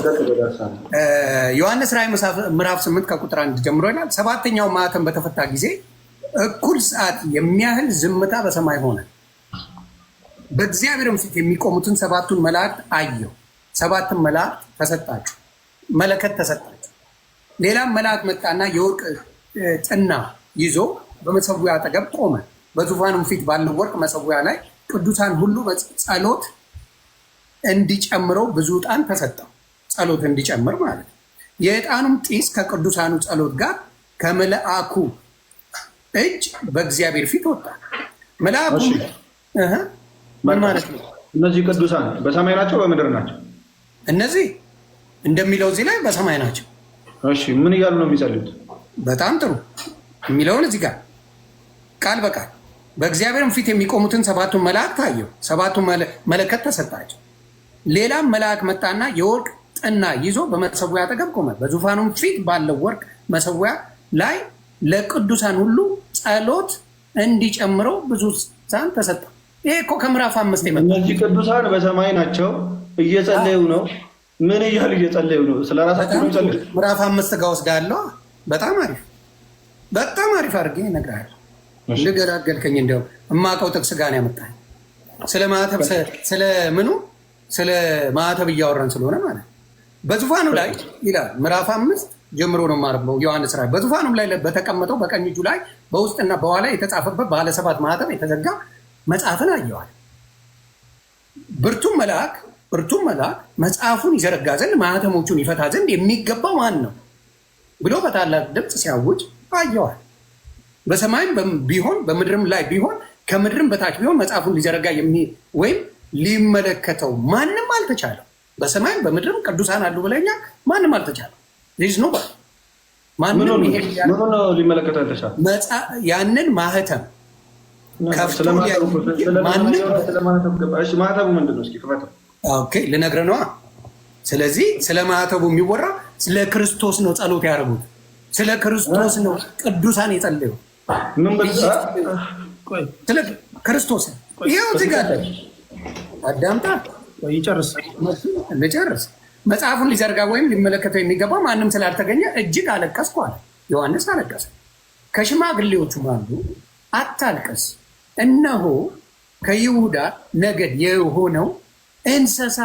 [SPEAKER 3] ዮሐንስ ራዕይ ምዕራፍ 8 ከቁጥር 1 ጀምሮ ይላል። ሰባተኛው ማኅተም በተፈታ ጊዜ እኩል ሰዓት የሚያህል ዝምታ በሰማይ ሆነ። በእግዚአብሔርም ፊት የሚቆሙትን ሰባቱን መላእክት አየሁ። ሰባቱን መላእክት ተሰጣቸው፣ መለከት ተሰጣቸው። ሌላም መልአክ መጣና የወርቅ ጥና ይዞ በመሰዊያ አጠገብ ቆመ። በዙፋኑም ፊት ባለው ወርቅ መሰዊያ ላይ ቅዱሳን ሁሉ ጸሎት እንዲጨምረው ብዙ ዕጣን ተሰጠው። ጸሎት እንዲጨምር ማለት ነው። የዕጣኑም ጢስ ከቅዱሳኑ ጸሎት ጋር ከመልአኩ እጅ በእግዚአብሔር ፊት ወጣ። መልአኩ ምን ማለት ነው?
[SPEAKER 2] እነዚህ ቅዱሳን በሰማይ ናቸው በምድር ናቸው?
[SPEAKER 3] እነዚህ እንደሚለው እዚህ ላይ በሰማይ ናቸው።
[SPEAKER 2] እሺ ምን እያሉ ነው የሚጸልዩት?
[SPEAKER 3] በጣም ጥሩ የሚለውን እዚህ ጋር ቃል በቃል በእግዚአብሔርም ፊት የሚቆሙትን ሰባቱን መላእክት አየሁ። ሰባቱን መለከት ተሰጣቸው። ሌላም መልአክ መጣና የወርቅ ጥና ይዞ በመሰዊያ አጠገብ ቆመ። በዙፋኑም ፊት ባለው ወርቅ መሰዊያ ላይ ለቅዱሳን ሁሉ ጸሎት እንዲጨምረው ብዙ ዕጣን ተሰጠ። ይሄ እኮ ከምዕራፍ 5 የመጣ
[SPEAKER 2] እነዚህ ቅዱሳን በሰማይ ናቸው፣ እየጸለዩ ነው። ምን እያሉ እየጸለዩ ነው? ስለራሳቸው ነው ጸለዩ።
[SPEAKER 3] ምዕራፍ 5 ጋር ወስዳለሁ። በጣም አሪፍ በጣም አሪፍ አድርጌ እነግርሃለሁ። ልገላገልከኝ እንዲያውም የማውቀው ጥቅስ ጋር ነው ያመጣኸኝ። ስለ ማዕተብ ስለ ምኑ ስለ ማዕተብ እያወራን ስለሆነ ማለት በዙፋኑ ላይ ይላል ምዕራፍ 5 ጀምሮ ነው የማነበው ዮሐንስ ራእይ። በዙፋኑም ላይ በተቀመጠው በቀኝ እጁ ላይ በውስጥና በኋላ የተጻፈበት ባለ 7 ማዕተብ የተዘጋ መጽሐፍን አየዋል። ብርቱም መልአክ መጽሐፉን ይዘረጋ ዘንድ ማኅተሞቹን ይፈታ ዘንድ የሚገባው ማን ነው ብሎ በታላቅ ድምፅ ሲያውጅ አየዋል። በሰማይም ቢሆን በምድርም ላይ ቢሆን ከምድርም በታች ቢሆን መጽሐፉን ሊዘረጋ ወይም ሊመለከተው ማንም አልተቻለም። በሰማይም በምድርም ቅዱሳን አሉ ብለኛ ማንም አልተቻለም። ነው ማንም
[SPEAKER 2] ሊመለከተው አልተቻለም።
[SPEAKER 3] ያንን ማህተም
[SPEAKER 2] ማህተቡ ምንድን ነው? እስኪ ክፈተው።
[SPEAKER 3] ልነግርህ ነዋ። ስለዚህ ስለ ማህተቡ የሚወራ ስለ ክርስቶስ ነው። ጸሎት ያደርጉት ስለ ክርስቶስ ነው። ቅዱሳን የጸለዩ ስለ ክርስቶስ ይኸው እዚህ ጋር አዳምጣ ልጨርስ። መጽሐፉን ሊዘርጋ ወይም ሊመለከተው የሚገባ ማንም ስላልተገኘ እጅግ አለቀስኩ አለ ዮሐንስ። አለቀሰ። ከሽማግሌዎቹም አንዱ አታልቀስ፣ እነሆ ከይሁዳ ነገድ የሆነው እንስሳ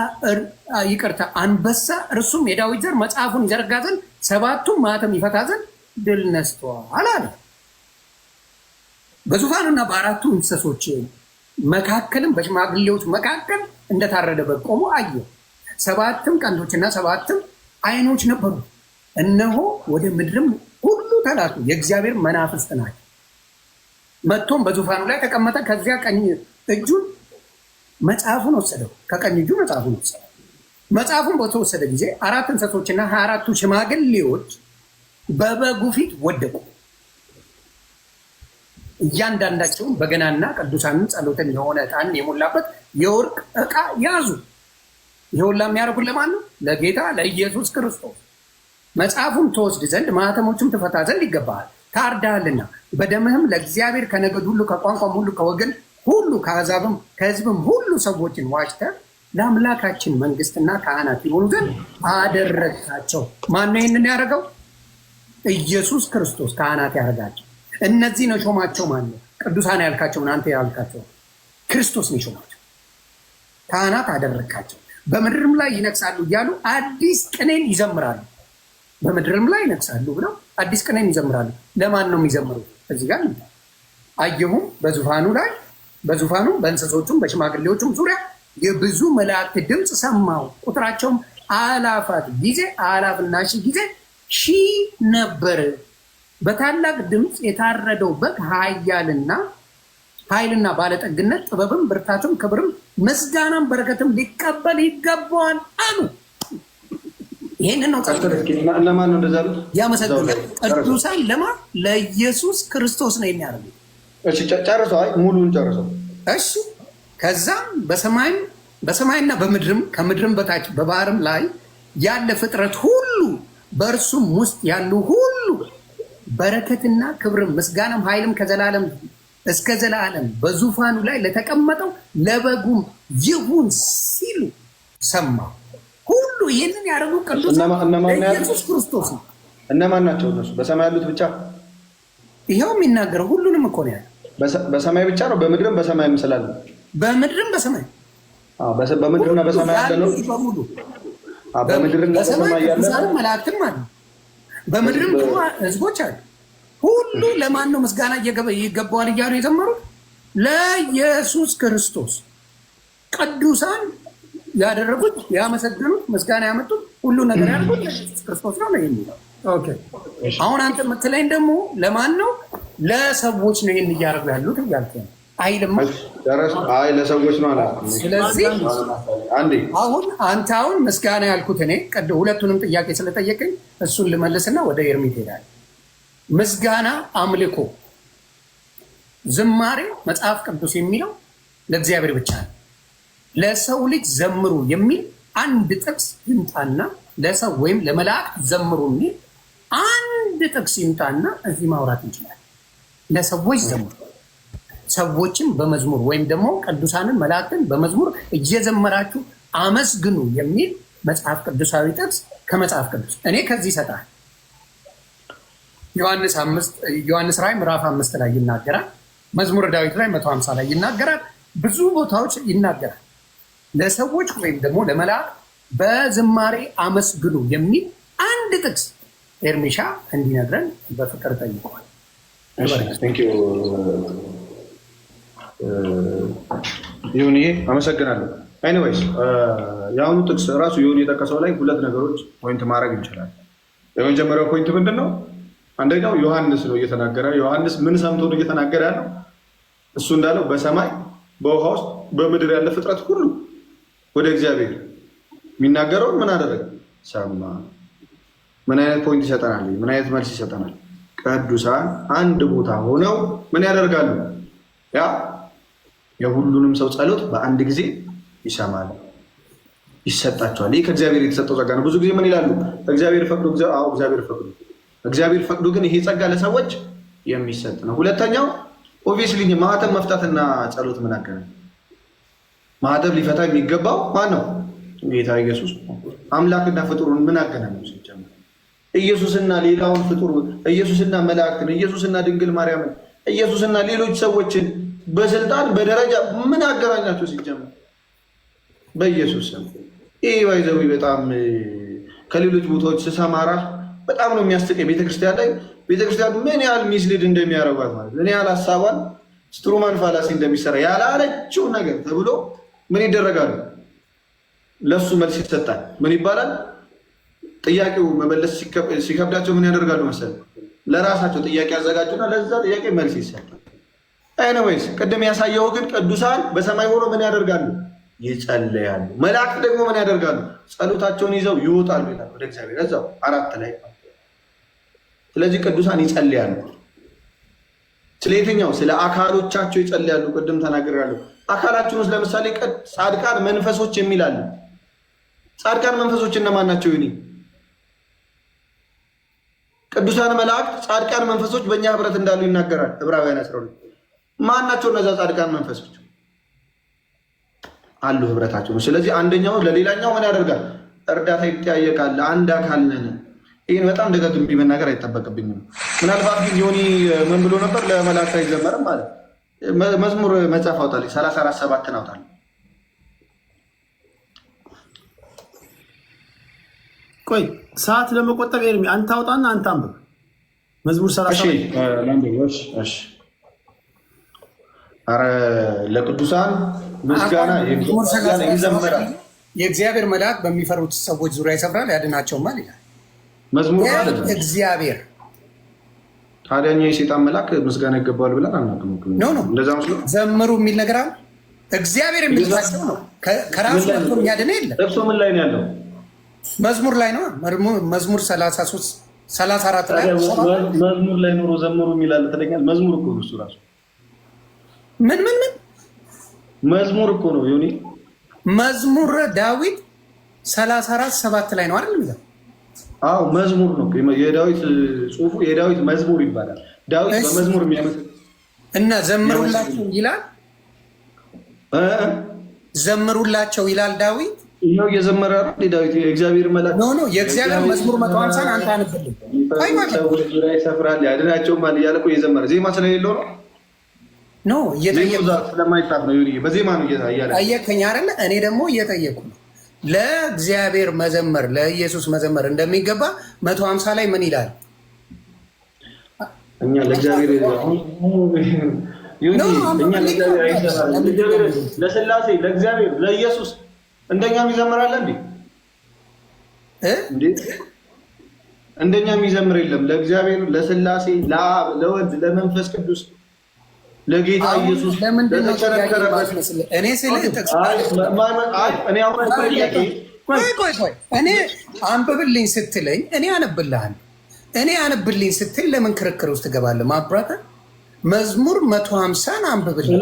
[SPEAKER 3] አንበሳ እርሱም የዳዊት ዘር መጽሐፉን ይዘረጋ ዘንድ ሰባቱን ማኅተም ይፈታ ዘንድ ድል ነስቷል አለ። በዙፋኑና በአራቱ እንስሶች መካከልም በሽማግሌዎች መካከል እንደታረደ በግ ቆሞ አየሁ። 7 ቀንዶችና 7 ዓይኖች ነበሩ። እነሆ ወደ ምድርም ሁሉ ተላኩ። የእግዚአብሔር መናፍስት ናቸው። መጥቶም በዙፋኑ ላይ ተቀመጠ። ከዚያ ቀኝ እጁን መጽሐፉን ወሰደው። ከቀኝ እጁ መጽሐፉን ወሰደው። መጽሐፉን በተወሰደ ጊዜ 4 እንስሶችና 24ቱ ሽማግሌዎች በበጉ ፊት ወደቁ። እያንዳንዳቸውን በገናና ቅዱሳንን ጸሎትን የሆነ ዕጣን የሞላበት የወርቅ ዕቃ ያዙ። ይኸውላ የሚያደርጉት ለማን ነው? ለጌታ ለኢየሱስ ክርስቶስ። መጽሐፉን ትወስድ ዘንድ ማኅተሞቹም ትፈታ ዘንድ ይገባሃል። ታርዳሃልና በደምህም ለእግዚአብሔር ከነገድ ሁሉ ከቋንቋም ሁሉ ከወገን ሁሉ ከአሕዛብም ከሕዝብም ሁሉ ሰዎችን ዋጅተህ ለአምላካችን መንግስትና ካህናት የሆኑ ዘንድ አደረግካቸው። ማነው ይህንን ያደረገው? ኢየሱስ ክርስቶስ ካህናት ያደረጋቸው። እነዚህ ነው ሾማቸው። ማነው? ቅዱሳን ያልካቸውን አንተ ያልካቸው ክርስቶስ ነው ሾማቸው። ካህናት አደረግካቸው። በምድርም ላይ ይነግሳሉ እያሉ አዲስ ቅኔን ይዘምራሉ። በምድርም ላይ ይነግሳሉ ብለው አዲስ ቅኔን ይዘምራሉ። ለማን ነው የሚዘምሩት? እዚህ ጋር አየሁም በዙፋኑ በእንስሶቹም በሽማግሌዎቹም ዙሪያ የብዙ መላእክት ድምፅ ሰማሁ። ቁጥራቸውም አላፍና ሺህ ጊዜ ሺህ ነበር። በታላቅ ድምፅ የታረደው በግ ኃይልና ባለጠግነት፣ ጥበብም፣ ብርታትም፣ ክብርም፣ ምስጋናም፣ በረከትም ሊቀበል ይገባዋል አሉ። ይህንን ነው
[SPEAKER 2] ለማን ነው እንደዛ
[SPEAKER 3] ያመሰግናል። ቅዱሳን ለማን? ለኢየሱስ ክርስቶስ ነው የሚያደርጉት።
[SPEAKER 2] ጨርሰው ሙሉን ጨርሰው።
[SPEAKER 3] እሺ ከዛም በሰማይና በምድርም ከምድርም በታች በባህርም ላይ ያለ ፍጥረት ሁሉ በእርሱም ውስጥ ያሉ ሁሉ በረከትና ክብርም ምስጋናም ኃይልም ከዘላለም እስከ ዘላለም በዙፋኑ ላይ ለተቀመጠው ለበጉም ይሁን ሲሉ ሰማሁ። ሁሉ ይህንን ያደረጉ ቅዱሳን ኢየሱስ ክርስቶስ ነው።
[SPEAKER 2] እነማን ናቸው እነሱ? በሰማይ ያሉት ብቻ?
[SPEAKER 3] ይኸው የሚናገረው ሁሉንም እኮ ነው ያለው።
[SPEAKER 2] በሰማይ ብቻ ነው? በምድርም በሰማይ ምስላል?
[SPEAKER 3] በምድርም በሰማይ
[SPEAKER 2] በምድርና በሰማይ ያለ ነው። በምድርና በሰማይ ያለ
[SPEAKER 3] መላእክትም አሉ። በምድርም ብዙ ህዝቦች አሉ። ሁሉ ለማን ነው ምስጋና ይገባዋል እያሉ የዘመሩት? ለኢየሱስ ክርስቶስ። ቅዱሳን ያደረጉት ያመሰገኑት ምስጋና ያመጡት ሁሉ ነገር ያልኩት ለኢየሱስ ክርስቶስ ነው የሚለው። አሁን አንተ የምትለኝ ደግሞ ለማን ነው? ለሰዎች ነው ይህን እያደረጉ ያሉት እያልክ ነው አይልም?
[SPEAKER 2] አይ ለሰዎች ነው አላ።
[SPEAKER 3] ስለዚህ አሁን ምስጋና ያልኩት እኔ ሁለቱንም ጥያቄ ስለጠየቀኝ እሱን ልመልስና ወደ ኤርሚ ትሄዳለህ። ምስጋና፣ አምልኮ፣ ዝማሬ መጽሐፍ ቅዱስ የሚለው ለእግዚአብሔር ብቻ ነው። ለሰው ልጅ ዘምሩ የሚል አንድ ጥቅስ ይምጣና ለሰው ወይም ለመላእክት ዘምሩ የሚል አንድ ጥቅስ ይምጣና እዚህ ማውራት እንችላለን። ለሰዎች ዘምሩ፣ ሰዎችን በመዝሙር ወይም ደግሞ ቅዱሳንን መላእክትን በመዝሙር እየዘመራችሁ አመስግኑ የሚል መጽሐፍ ቅዱሳዊ ጥቅስ ከመጽሐፍ ቅዱስ እኔ ከዚህ ይሰጣል። ዮሐንስ ራዕይ ምዕራፍ 5 ላይ ይናገራል። መዝሙረ ዳዊት ላይ 150 ላይ ይናገራል። ብዙ ቦታዎች ይናገራል። ለሰዎች ወይም ደግሞ ለመላእክት በዝማሬ አመስግኑ የሚል አንድ ጥቅስ ኤርሚሻ እንዲነግረን በፍቅር ጠይቀዋል።
[SPEAKER 2] ይሁን፣ ይሄ አመሰግናለሁ። ኤኒዌይስ የአሁኑ ጥቅስ ራሱ ይሁን የጠቀሰው ላይ ሁለት ነገሮች ፖይንት ማድረግ እንችላለን። የመጀመሪያው ፖይንት ምንድን ነው? አንደኛው ዮሐንስ ነው እየተናገረ። ዮሐንስ ምን ሰምቶ ነው እየተናገረ ያለው? እሱ እንዳለው በሰማይ በውሃ ውስጥ በምድር ያለ ፍጥረት ሁሉ ወደ እግዚአብሔር የሚናገረውን ምን አደረገ? ሰማ። ምን አይነት ፖይንት ይሰጠናል? ምን አይነት መልስ ይሰጠናል? ቅዱሳን አንድ ቦታ ሆነው ምን ያደርጋሉ? ያ የሁሉንም ሰው ጸሎት በአንድ ጊዜ ይሰማል፣ ይሰጣቸዋል። ይህ ከእግዚአብሔር የተሰጠው ጸጋ ነው። ብዙ ጊዜ ምን ይላሉ? እግዚአብሔር ፈቅዶ፣ እግዚአብሔር ፈቅዶ፣ ግን ይሄ ጸጋ ለሰዎች የሚሰጥ ነው። ሁለተኛው ኦብቪየስሊ ማህተም መፍታትና ጸሎት ምን አገናኝ? ማህተም ሊፈታ የሚገባው ማን ነው? ጌታ ኢየሱስ። አምላክና ፍጡሩን ምን አገናኘው? ሲጀምር ኢየሱስና ሌላውን ፍጡር፣ ኢየሱስና መላእክትን፣ ኢየሱስና ድንግል ማርያምን፣ ኢየሱስና ሌሎች ሰዎችን በስልጣን በደረጃ ምን አገናኛቸው? ሲጀምር በኢየሱስ ስም። ይህ ባይዘዊ በጣም ከሌሎች ቦታዎች ስሰማራ በጣም ነው የሚያስቀኝ። ቤተክርስቲያን ላይ ቤተክርስቲያን ምን ያህል ሚስሊድ እንደሚያደርጓት ማለት ምን ያህል ሀሳቧን ስትሩማን ፋላሲ እንደሚሰራ ያላለችው ነገር ተብሎ ምን ይደረጋሉ? ለሱ መልስ ይሰጣል። ምን ይባላል? ጥያቄው መመለስ ሲከብዳቸው ምን ያደርጋሉ መሰለህ? ለራሳቸው ጥያቄ ያዘጋጁና ለዛ ጥያቄ መልስ ይሰጣል። ኤኒዌይስ ቅድም ያሳየው ግን ቅዱሳን በሰማይ ሆኖ ምን ያደርጋሉ? ይጸለያሉ። መላእክት ደግሞ ምን ያደርጋሉ? ጸሎታቸውን ይዘው ይወጣሉ ይላል ወደ እግዚአብሔር እዛው 4 ላይ። ስለዚህ ቅዱሳን ይጸልያሉ። ስለ የትኛው? ስለ አካሎቻቸው ይጸልያሉ። ቅድም ተናግሬያለሁ። አካላችን ውስጥ ለምሳሌ ጻድቃን መንፈሶች የሚል አለ። ጻድቃን መንፈሶች እነማን ናቸው? ይኒ ቅዱሳን መላእክት ጻድቃን መንፈሶች በእኛ ህብረት እንዳሉ ይናገራል ዕብራውያን 12። ማን ናቸው እነዛ ጻድቃን መንፈሶች? አሉ ህብረታቸው። ስለዚህ አንደኛው ለሌላኛው ምን ያደርጋል? እርዳታ ይጠያየቃል። አንድ አካል ነን። ይህን በጣም ደጋግሜ መናገር አይጠበቅብኝም። ምናልባት ግን ዮኒ ምን ብሎ ነበር? ለመላእክት አይዘመርም ማለት መዝሙር መጽሐፍ አውጣልኝ 34:7 አውጣልኝ።
[SPEAKER 1] ቆይ ሰዓት ለመቆጠብ ኤርሚ አንተ አውጣና አንተ አንብብ። መዝሙር 37
[SPEAKER 2] አረ ለቅዱሳን ምስጋና ይዘመራል።
[SPEAKER 3] የእግዚአብሔር መልአክ በሚፈሩት ሰዎች ዙሪያ ይሰፍራል ያድናቸውማል ይላል
[SPEAKER 2] መዝሙር ማለት ነው።
[SPEAKER 3] እግዚአብሔር
[SPEAKER 2] ታዲያ እኛ የሴጣን መልአክ ምስጋና ይገባል ብለን አናውቅም። እንደዛ መስሎ ዘምሩ
[SPEAKER 3] የሚል ነገር አለ። እግዚአብሔር የሚልታቸው ነው። ከራሱ ወጥቶ የሚያድን የለም።
[SPEAKER 2] እርሱ ምን ላይ ነው ያለው?
[SPEAKER 3] መዝሙር ላይ ነው። መዝሙር 34 ላይ
[SPEAKER 2] መዝሙር ላይ ኖሮ ዘምሩ የሚላለ ተደኛል። መዝሙር እኮ ነው እሱ ራሱ።
[SPEAKER 3] ምን
[SPEAKER 2] መዝሙር እኮ ነው ዮኒ።
[SPEAKER 3] መዝሙር ዳዊት 34:7 ላይ ነው አይደል የሚለው?
[SPEAKER 2] አዎ መዝሙር ነው። የዳዊት ጽሑፉ የዳዊት መዝሙር ይባላል። ዳዊት በመዝሙር የሚያመጣ
[SPEAKER 3] እና ዘምሩላቸው ይላል። ዘምሩላቸው ይላል ዳዊት።
[SPEAKER 2] ይሄው እየዘመረ አይደል ዳዊት? የእግዚአብሔር መልአክ
[SPEAKER 3] ኖ የእግዚአብሔር መዝሙር 150 አንተ አንብልኝ።
[SPEAKER 2] ሰዎች ላይ ይሰፍራል ያድናቸውማል እያለ እኮ እየዘመረ ዜማ ስለሌለው ነው።
[SPEAKER 3] ኖ እየጠየቁ
[SPEAKER 2] ስለማይጣፍ ነው ዮኒ። በዜማ ነው እያለ
[SPEAKER 3] ጠየቀኝ አይደለ? እኔ ደግሞ እየጠየቁ ነው። ለእግዚአብሔር መዘመር ለኢየሱስ መዘመር እንደሚገባ 150 ላይ ምን ይላል?
[SPEAKER 2] እኛ ለእግዚአብሔር ለስላሴ ለእግዚአብሔር ለኢየሱስ እንደኛ የሚዘምራለ እንዴ? እንደኛ የሚዘምር የለም። ለእግዚአብሔር ለስላሴ ለአብ ለወልድ ለመንፈስ ቅዱስ ለጌታ ኢየሱስ ለተከረከረበት
[SPEAKER 3] እኔ አንብብልኝ ስትለኝ እኔ አነብልሃለሁ። እኔ አንብልኝ ስትል ለምን ክርክር ውስጥ ትገባለህ? ማብራተ መዝሙር 150ን አንብብልኝ።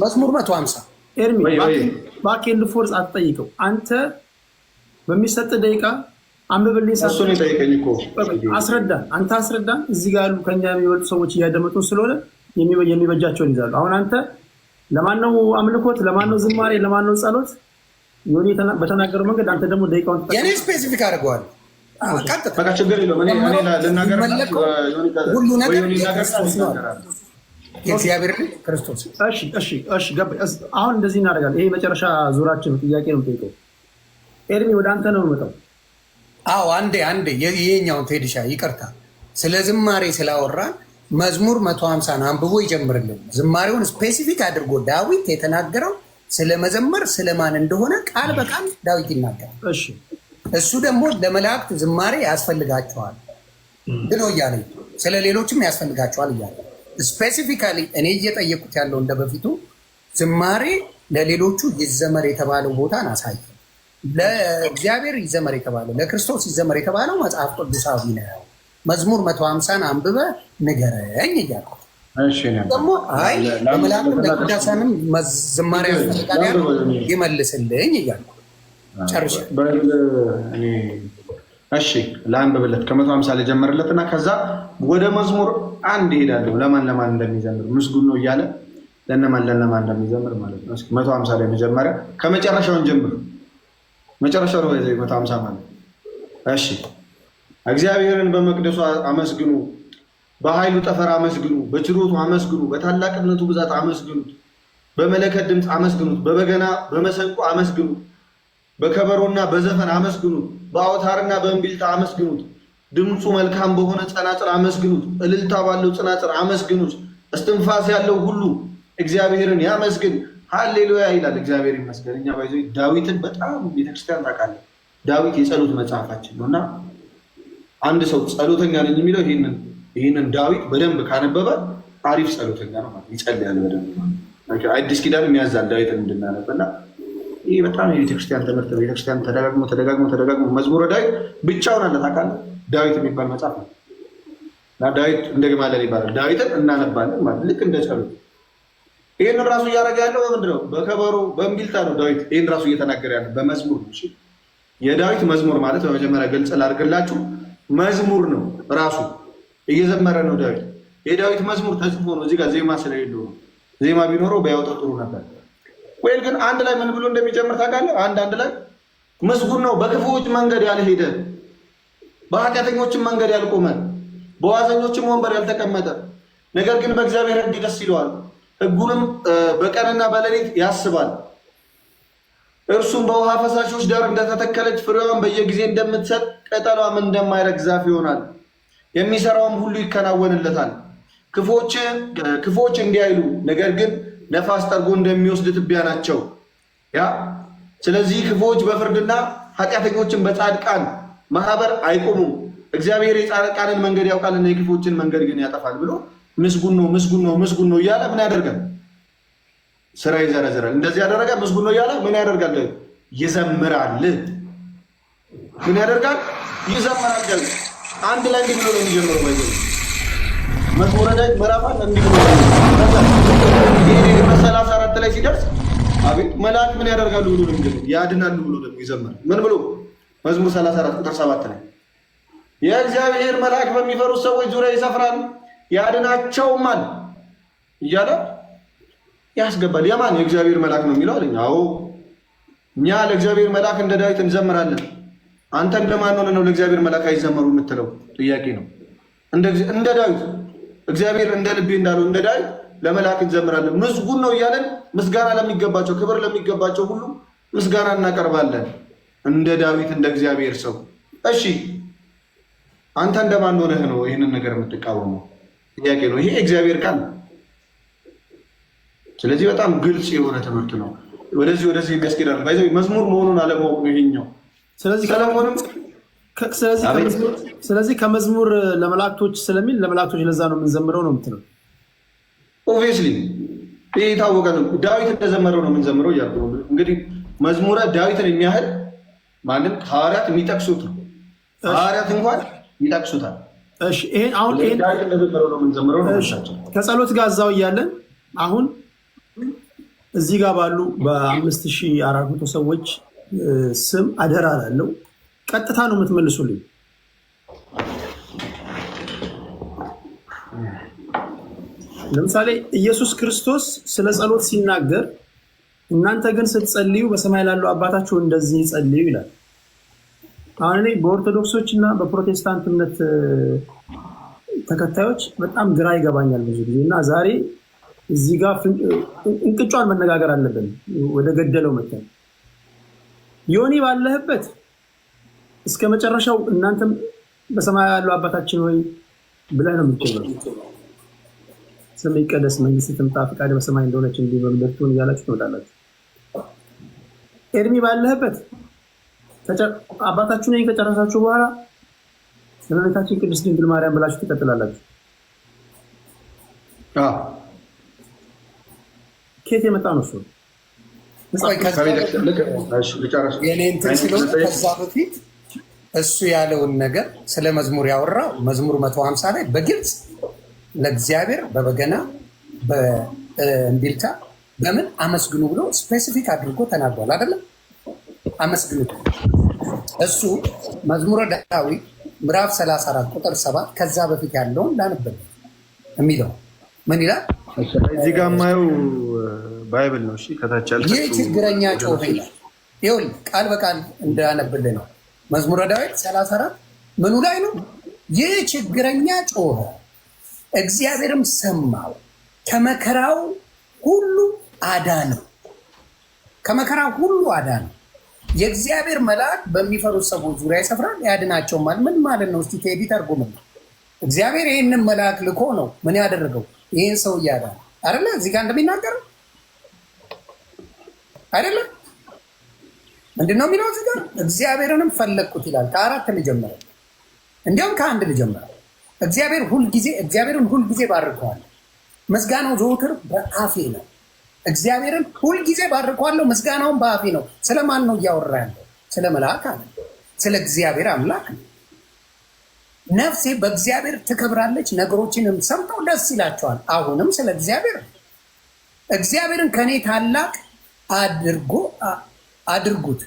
[SPEAKER 3] መዝሙር 150
[SPEAKER 1] ኤርሚ ባኬንድ ፎርስ አትጠይቀው። አንተ በሚሰጥ ደቂቃ አንብብልኝ አስረዳን። አንተ አስረዳን። እዚህ ጋር ያሉ ከኛ የሚበልጡ ሰዎች እያደመጡ ስለሆነ የሚበጃቸውን ይዛሉ። አሁን አንተ ለማነው አምልኮት፣ ለማነው ዝማሬ፣ ለማነው ጸሎት ዮኒ በተናገረው መንገድ አንተ ደግሞ ደቂቃውን
[SPEAKER 3] የኔ ስፔሲፊክ አድርገዋል።
[SPEAKER 2] በቃ ችግር የለውም። እኔ ልናገር
[SPEAKER 3] ሁሉ ነገር የእግዚአብሔር ክርስቶስ።
[SPEAKER 1] እሺ ገባኝ። አሁን እንደዚህ እናደርጋለን። ይሄ መጨረሻ ዙራችን ጥያቄ ነው የምጠይቀው። ኤርሚ ወደ አንተ ነው የምመጣው።
[SPEAKER 3] አዎ አንዴ ይሄኛውን ቴዲሻ ይቅርታ፣ ስለ ዝማሬ ስላወራን መዝሙር 150 አንብቦ ይጀምርልን። ዝማሬውን ስፔሲፊክ አድርጎ ዳዊት የተናገረው ስለ መዘመር ስለማን እንደሆነ ቃል በቃል ዳዊት ይናገራል። እሱ ደግሞ ለመላእክት ዝማሬ ያስፈልጋቸዋል ብሎ እያለ ስለ ሌሎችም ያስፈልጋቸዋል እያለ ስፔሲፊካሊ እኔ እየጠየቁት ያለው እንደ በፊቱ ዝማሬ ለሌሎቹ ይዘመር የተባለው ቦታን አሳየ። ለእግዚአብሔር ይዘመር የተባለው ለክርስቶስ ይዘመር የተባለው መጽሐፍ ቅዱሳዊ ነው። መዝሙር 150 አንብበ ንገረኝ እያልኩ ደግሞ አይ ለመላእክት ለቅዱሳንም ዝማሬ ያስፈልጋል ይመልስልኝ እያልኩ ጨርሼ
[SPEAKER 2] እሺ ለአንብብለት ከ150 ልጀምርለት እና ከዛ ወደ መዝሙር አንድ ይሄዳለሁ። ለማን እንደሚዘምር ምስጉን ነው እያለ ለነማን እንደሚዘምር ማለት ነው። እስኪ 150 ላይ መጀመሪያ ከመጨረሻውን ጀምር። መጨረሻው ነው 150 ማለት። እሺ እግዚአብሔርን በመቅደሱ አመስግኑ፣ በኃይሉ ጠፈር አመስግኑ፣ በችሎቱ አመስግኑ፣ በታላቅነቱ ብዛት አመስግኑት፣ በመለከት ድምፅ አመስግኑት፣ በበገና በመሰንቆ አመስግኑት፣ በከበሮና በዘፈን አመስግኑት፣ በአውታርና በእምቢልታ አመስግኑት፣ ድምፁ መልካም በሆነ ጸናጽር አመስግኑት፣ እልልታ ባለው ጸናጽር አመስግኑት፣ እስትንፋስ ያለው ሁሉ እግዚአብሔርን ያመስግን፣ ሃሌሉያ ይላል። እግዚአብሔር ይመስገን። እኛ ባይዞ ዳዊትን በጣም ቤተክርስቲያን ታውቃለህ። ዳዊት የጸሎት መጽሐፋችን ነው እና አንድ ሰው ጸሎተኛ ነኝ የሚለው ይህንን ዳዊት በደንብ ካነበበ አሪፍ ጸሎተኛ ነው ማለት ይጸልያል በደንብ። አዲስ ኪዳን የሚያዛል ዳዊትን እንድናነበና ይህ በጣም የቤተክርስቲያን ትምህርት ነው። ቤተክርስቲያን ተደጋግሞ መዝሙረ ዳዊት ብቻውን አለ ታውቃለህ። ዳዊት የሚባል መጽሐፍ ነው እና ዳዊት እንደግማለን ይባላል። ዳዊትን እናነባለን ማለት ልክ እንደ ጸሎት። ይህንን ራሱ እያደረገ ያለው በምንድን ነው? በከበሮ በእምቢልታ ነው። ዳዊት ይህን ራሱ እየተናገረ ያለው በመዝሙር ነው። የዳዊት መዝሙር ማለት በመጀመሪያ ገልጽ ላድርግላችሁ፣ መዝሙር ነው። ራሱ እየዘመረ ነው ዳዊት። የዳዊት መዝሙር ተጽፎ ነው። እዚህ ጋር ዜማ ስለሌለው ነው። ዜማ ቢኖረው ቢያወጣው ጥሩ ነበር። ወይ ግን አንድ ላይ ምን ብሎ እንደሚጀምር ታውቃለህ? አንድ ላይ ምስጉን ነው በክፉዎች መንገድ ያልሄደ፣ በኃጢአተኞችም መንገድ ያልቆመ፣ በዋዘኞችም ወንበር ያልተቀመጠ፣ ነገር ግን በእግዚአብሔር ሕግ ደስ ይለዋል፣ ሕጉንም በቀንና በሌሊት ያስባል። እርሱም በውሃ ፈሳሾች ዳር እንደተተከለች ፍሬዋን በየጊዜ እንደምትሰጥ ቅጠሏም እንደማይረግፍ ዛፍ ይሆናል። የሚሰራውም ሁሉ ይከናወንለታል። ክፎች እንዲያይሉ ነገር ግን ነፋስ ጠርጎ እንደሚወስድ ትቢያ ናቸው። ስለዚህ ክፎች በፍርድና ኃጢአተኞችን በጻድቃን ማህበር አይቆሙም። እግዚአብሔር የጻድቃንን መንገድ ያውቃልና የክፎችን መንገድ ግን ያጠፋል ብሎ ምስጉን ነው እያለ ምን ያደርጋል? ስራ ይዘረዝራል። እንደዚህ ያደረገ ምስጉን ነው እያለ ምን ያደርጋል? ይዘምራል። ምን ያደርጋል? ይዘምራል። አንድ ላይ እንዲህ ብሎ ነው የሚጀምረው። መዝሙረ ዳዊት ምዕራፍ እንዲህ ብሎ ነው 34 ላይ ሲደርስ አቤት መላእክት ምን ያደርጋሉ ብሎ ነው የሚጀምረው። ያድናሉ ብሎ ደግሞ ይዘምራል። ምን ብሎ መዝሙር 34 ቁጥር 7 ላይ የእግዚአብሔር መልአክ በሚፈሩት ሰዎች ዙሪያ ይሰፍራል ያድናቸውማል እያለ ያስገባል። የማን የእግዚአብሔር መልአክ ነው የሚለው አለኝ። አዎ እኛ ለእግዚአብሔር መልአክ እንደ ዳዊት እንዘምራለን። አንተ እንደማን ሆነህ ነው ለእግዚአብሔር መልአክ አይዘመሩ የምትለው ጥያቄ ነው። እንደ ዳዊት እግዚአብሔር እንደ ልቤ እንዳለው እንደ ዳዊት ለመላእክት እንዘምራለን። ምስጉን ነው እያለን ምስጋና ለሚገባቸው ክብር ለሚገባቸው ሁሉ ምስጋና እናቀርባለን እንደ ዳዊት እንደ እግዚአብሔር ሰው። እሺ አንተ እንደማን ሆነህ ነው ይህንን ነገር የምትቃወመው? ጥያቄ ነው። ይሄ እግዚአብሔር ቃል ነው። ስለዚህ በጣም ግልጽ የሆነ ትምህርት ነው። ወደዚህ የሚያስኬዳል ባይዘ መዝሙር መሆኑን አለማወቅ ነው ይሄኛው።
[SPEAKER 1] ስለዚህ ከመዝሙር ለመላእክቶች ስለሚል ለመላእክቶች ለዛ ነው የምንዘምረው ነው የምትለው?
[SPEAKER 2] ኦብቪየስሊ ይህ የታወቀ ነው። ዳዊት እንደዘመረው ነው የምንዘምረው እያልኩ ነው። እንግዲህ መዝሙረ ዳዊትን የሚያህል ማንም ሐዋርያት የሚጠቅሱት ነው። ሐዋርያት እንኳን ይጠቅሱታል። ዳዊት እንደዘመረው ነው የምንዘምረው ነው።
[SPEAKER 1] ከጸሎት ጋር እዛው እያለን አሁን እዚህ ጋር ባሉ በ5400 ሰዎች ስም አደራ ላለው ቀጥታ ነው የምትመልሱልኝ። ለምሳሌ ኢየሱስ ክርስቶስ ስለ ጸሎት ሲናገር እናንተ ግን ስትጸልዩ በሰማይ ላለው አባታችሁ እንደዚህ ጸልዩ ይላል። አሁን እኔ በኦርቶዶክሶች እና በፕሮቴስታንት እምነት ተከታዮች በጣም ግራ ይገባኛል ብዙ ጊዜ እና ዛሬ እዚህ ጋር እንቅጯን መነጋገር አለብን። ወደ ገደለው መተን ዮኒ ባለህበት እስከ መጨረሻው እናንተም በሰማይ ያለው አባታችን ወይ ብለህ ነው የምትለው። ስምህ ይቀደስ፣ መንግስትህ ትምጣ፣ ፈቃድህ በሰማይ እንደሆነች እንዲሁ በምድር ትሁን እያላችሁ ትወጣላችሁ። ኤርሚ ባለህበት አባታችሁ ነኝ ከጨረሳችሁ በኋላ እመቤታችን ቅድስት ድንግል ማርያም ብላችሁ ትቀጥላላችሁ። ከየት የመጣ ነው እሱ?
[SPEAKER 3] ከዛ በፊት እሱ ያለውን ነገር ስለ መዝሙር ያወራው መዝሙር 150 ላይ በግልጽ ለእግዚአብሔር በበገና በእምቢልታ በምን አመስግኑ ብሎ ስፔሲፊክ አድርጎ ተናግሯል። አይደለም አመስግኑት። እሱ መዝሙረ ዳዊት ምዕራፍ 34 ቁጥር 7 ከዛ በፊት ያለውን ላንብብ የሚለው ምን ይላል?
[SPEAKER 2] እዚህ ጋር የማየው ባይብል ነው። እሺ ከታች ያለ
[SPEAKER 3] ይህ ችግረኛ ጮኸ ይላል። ይኸውልህ ቃል በቃል እንዳነብልህ ነው። መዝሙረ ዳዊት 34 ምኑ ላይ ነው? ይህ ችግረኛ ጮኸ፣ እግዚአብሔርም ሰማው፣ ከመከራው ሁሉ አዳነው። ከመከራው ሁሉ አዳነው። የእግዚአብሔር መልአክ በሚፈሩት ሰዎች ዙሪያ ይሰፍራል ያድናቸውማል። ምን ማለት ነው? እስቲ ቴዲ ተርጉምልኝ። እግዚአብሔር ይህንን መልአክ ልኮ ነው ምን ያደረገው? ይህን ሰው እያዳነ አይደለ? እዚህ ጋር እንደሚናገረው አይደለም? ምንድነው የሚለው እዚህ ጋር? እግዚአብሔርንም ፈለግኩት ይላል። ከ4 ልጀምረው፣ እንዲያውም ከ1 ልጀምረው። እግዚአብሔርን ሁልጊዜ ባርከዋል፣ ምስጋናው ዘወትር በአፌ ነው። እግዚአብሔርን ሁልጊዜ ባርከዋለሁ፣ ምስጋናውን በአፌ ነው። ስለማን ነው እያወራ ያለው? ስለ መልአክ አለ፣ ስለ እግዚአብሔር አምላክ ነው። ነፍሴ በእግዚአብሔር ትከብራለች፣ ነገሮችንም ሰምተው ደስ ይላቸዋል። አሁንም ስለ እግዚአብሔርን ከኔ ታላቅ አድርጉት